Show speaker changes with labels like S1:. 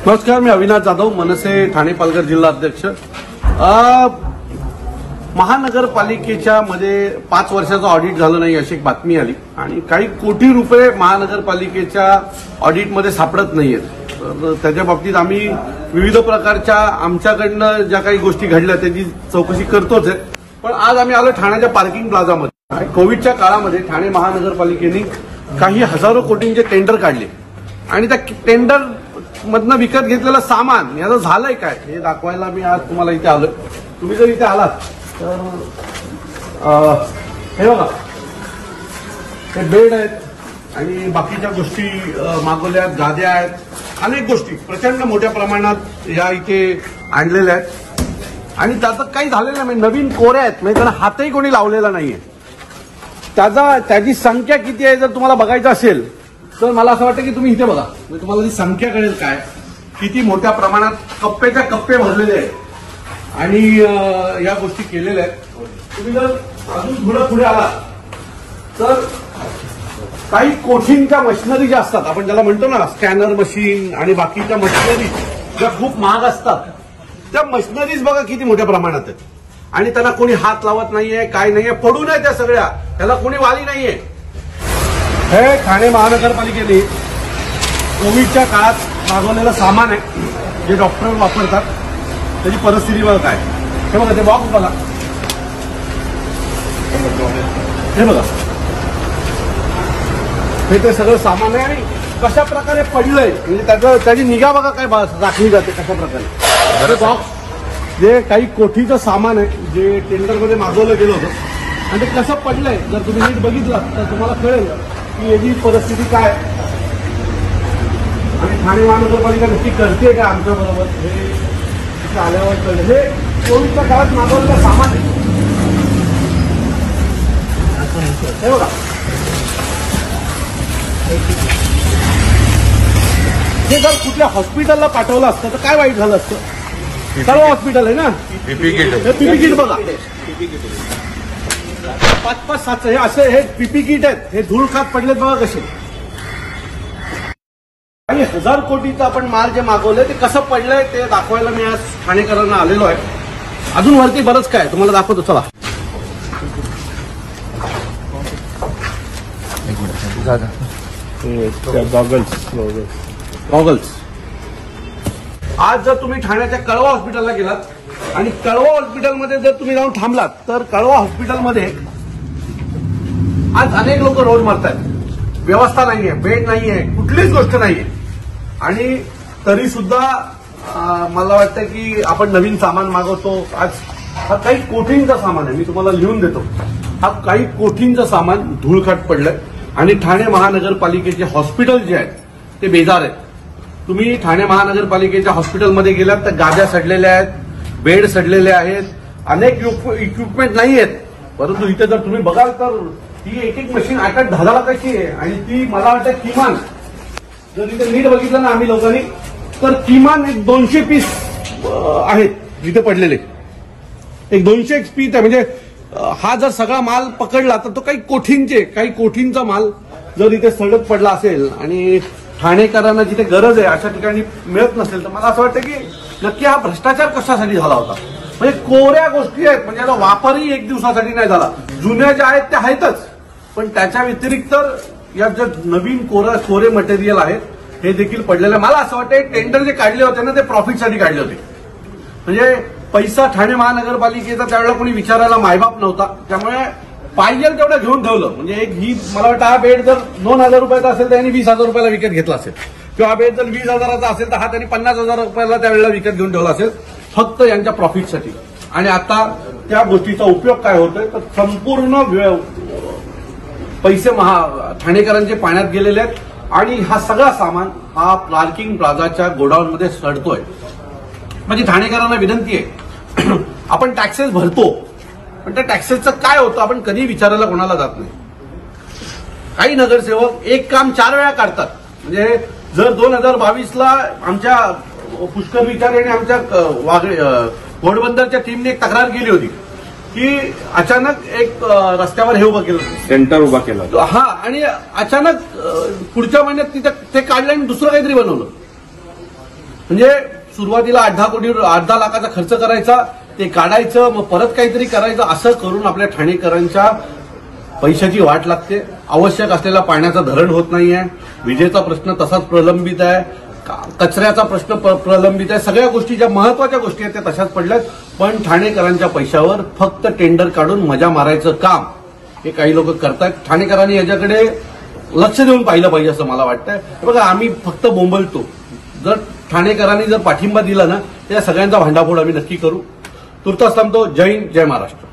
S1: नमस्कार, मी अविनाश जाधव, मनसे ठाणे पालघर जिल्हा अध्यक्ष। महानगरपालिकेच्या मध्ये 5 वर्षाचं ऑडिट झालं नाही अशी एक बातमी आली आणि काही कोटी रुपये महानगरपालिकेच्या ऑडिटमध्ये सापडत नाहीयेत। तर त्याच्या बाबतीत आम्ही विविध प्रकारच्या आमच्याकडनं ज्या काही गोष्टी घडल्या त्याची चौकशी करतोच आहे। पण आज आम्ही आलो ठाण्याच्या पार्किंग प्लाझामध्ये। कोविडच्या काळामध्ये ठाणे महानगरपालिकेने काही हजारो कोटींचे टेंडर काढले आणि त्या टेंडर मधनं विकत घेतलेलं सामान याचं झालंय काय हे दाखवायला मी आज तुम्हाला इथे आलोय। तुम्ही जर इथे आलात तर हे बघा, हे बेड आहेत आणि बाकीच्या गोष्टी मागवल्या, गाद्या आहेत, अनेक गोष्टी प्रचंड मोठ्या प्रमाणात या इथे आणलेल्या आहेत आणि त्याचं काही झालेलं नाही। नवीन कोऱ्या आहेत, म्हणजे त्याला हातही कोणी लावलेला नाहीये। त्याची संख्या किती आहे जर तुम्हाला बघायचं असेल तर मला असं वाटतं की तुम्ही इथे बघा, म्हणजे तुम्हाला ती संख्या कळेल काय किती मोठ्या प्रमाणात कप्पेच्या कप्पे भरलेले आहेत आणि या गोष्टी केलेल्या आहेत। तुम्ही जर अजून थोडं पुढे आला तर काही कोठींच्या मशिनरी ज्या असतात, आपण ज्याला म्हणतो ना स्कॅनर मशीन आणि बाकीच्या मशिनरी ज्या खूप महाग असतात, त्या मशिनरीज बघा किती मोठ्या प्रमाणात आहेत आणि त्यांना कोणी हात लावत नाहीये, काय नाहीये, पडून आहे त्या सगळ्या, त्याला कोणी वाली नाहीये। हे ठाणे महानगरपालिकेने कोविडच्या काळात मागवलेलं सामान आहे जे डॉक्टर वापरतात, त्याची परिस्थिती बघा काय। हे बघा, ते बॉक्स बघा, हे बघा, हे ते सगळं सामान आहे आणि कशा प्रकारे पडलंय, म्हणजे त्याची निगा बघा काय राखली जाते कशा प्रकारे। बॉक्स जे काही कोटीचं सामान आहे जे टेंडरमध्ये मागवलं गेलं होतं आणि ते कसं पडलंय जर तुम्ही नीट बघितलं तर तुम्हाला कळेल की याची परिस्थिती काय आणि ठाणे महानगरपालिका नक्की करते का आमच्या बरोबर हे तिथे आल्यावर कळलं। हे कोविडच्या काळात मागवलेलं सामान आहे, हे बघा, हे जर कुठल्या हॉस्पिटलला पाठवलं असतं तर काय वाईट झालं असतं। सर्व हॉस्पिटल आहे ना, पीपी किट बघा, 5-5-7 हे असे हे पीपी किट आहेत, हे धूळ खात पडलेत बघा कसे। आणि 1000 कोटीचं आपण माल जे मागवलंय ते कसं पडलंय ते दाखवायला मी आज ठाणेकरांना आलेलो आहे। अजून वरती बरंच काय तुम्हाला दाखवतो, चला। गॉगल्स आज जर तुम्ही ठाण्याच्या कळवा हॉस्पिटलला गेलात आणि कळवा हॉस्पिटलमध्ये जर तुम्ही जाऊन थांबलात तर कळवा हॉस्पिटलमध्ये आज अनेक लोक रोज मरतात, व्यवस्था नाहीये, बेड नाहीये, कुठलीच गोष्ट नाहीये आणि तरी सुद्धा मला वाटतं की आपण नवीन सामान मागवतो। आज हा काही कोटींचा सामान आहे, मी तुम्हाला लिहून देतो, हा काही कोटींचं सामान धूळखाट पडलंय आणि ठाणे महानगरपालिकेचे हॉस्पिटल जे आहेत ते बेजार आहेत। तुम्ही ठाणे महानगरपालिकेच्या हॉस्पिटलमध्ये गेलात तर गाद्या सडलेल्या आहेत, बेड सडलेले आहेत, अनेक इक्विपमेंट नाही आहेत। परंतु इथे जर तुम्ही बघाल तर ती एक मशीन 8-10 लाखाची आहे आणि ती मला वाटतं किमान जर इथे नीट बघितलं ना आम्ही लोकांनी तर किमान एक 200 पीस आहेत इथे पडलेले, एक 200 पीस आहे। म्हणजे हा जर सगळा माल पकडला तर तो काही कोठींचा माल जर इथे सडक पडला असेल आणि ठाणेकरांना जिथे गरज आहे अशा ठिकाणी मिळत नसेल तर मला असं वाटतं की नक्की हा भ्रष्टाचार कशासाठी झाला होता। म्हणजे कोऱ्या गोष्टी आहेत, म्हणजे याचा वापरही 1 दिवसासाठी नाही झाला, जुन्या ज्या आहेत त्या आहेतच, पण त्याच्या व्यतिरिक्त या ज्या नवीन कोरे मटेरियल आहेत हे देखील पडलेलं आहे। मला असं वाटतं टेंडर जे काढले होते ना ते प्रॉफिटसाठी काढले होते, म्हणजे पैसा ठाणे महानगरपालिकेचा त्यावेळेला कोणी विचारायला मायबाप नव्हता, त्यामुळे पाहिजे तेवढं घेऊन ठेवलं। म्हणजे एक ही मला वाटतं हा बेड जर 2000 रुपयाचा असेल तर यांनी 20,000 रुपयाला विकत घेतला असेल, किंवा हा बेड जर 20,000चा असेल तर हा त्यांनी 50,000 रुपयाला त्यावेळेला विकत घेऊन ठेवला असेल फक्त यांच्या प्रॉफिटसाठी। आणि आता त्या गोष्टीचा उपयोग काय होतोय तर संपूर्ण पैसे ठाणेकरांचे पाण्यात गेलेले आहेत आणि हा सगळा सामान हा पार्किंग प्लाझाच्या गोडाऊनमध्ये सडतोय। म्हणजे ठाणेकरांना विनंती आहे, आपण टॅक्सेस भरतो पण त्या टॅक्सेसचं काय होतं आपण कधी विचारायला कोणाला जात नाही। काही नगरसेवक एक काम 4 वेळा काढतात, म्हणजे जर 2022ला आमच्या पुष्कर विचारे आणि आमच्या घोडबंदरच्या टीमने एक तक्रार केली होती की अचानक एक रस्त्यावर हे उभं केलं,
S2: सेंटर उभा केलं,
S1: हा, आणि अचानक पुढच्या महिन्यात तिथे ते काढलं आणि दुसरं काहीतरी बनवलं। म्हणजे सुरुवातीला 8-10 लाखाचा खर्च करायचा, ते काढायचं, मग परत काहीतरी करायचं, असं करून आपल्या ठाणेकरांच्या पैशाची वाट लागते. आवश्यक असलेला पाण्याचा धरण होत नाहीये, विजेचा प्रश्न तसाच प्रलंबित आहे, कचऱ्याचा प्रश्न प्रलंबित आहे. सगळ्या गोष्टी ज्या महत्वाच्या गोष्टी आहेत त्या तशाच पडल्यात. पण ठाणेकरांच्या पैशावर फक्त टेंडर काढून मजा मारायचं काम हे काही लोक करतायत. ठाणेकरांनी याच्याकडे लक्ष देऊन पाहिलं पाहिजे असं मला वाटतंय. बघा, आम्ही फक्त बोंबलतो. जर ठाणेकरांनी जर पाठिंबा दिला ना, त्या सगळ्यांचा भांडाफोड आम्ही नक्की करू. तुर्तास थांबतो. जय हिंद, जय महाराष्ट्र.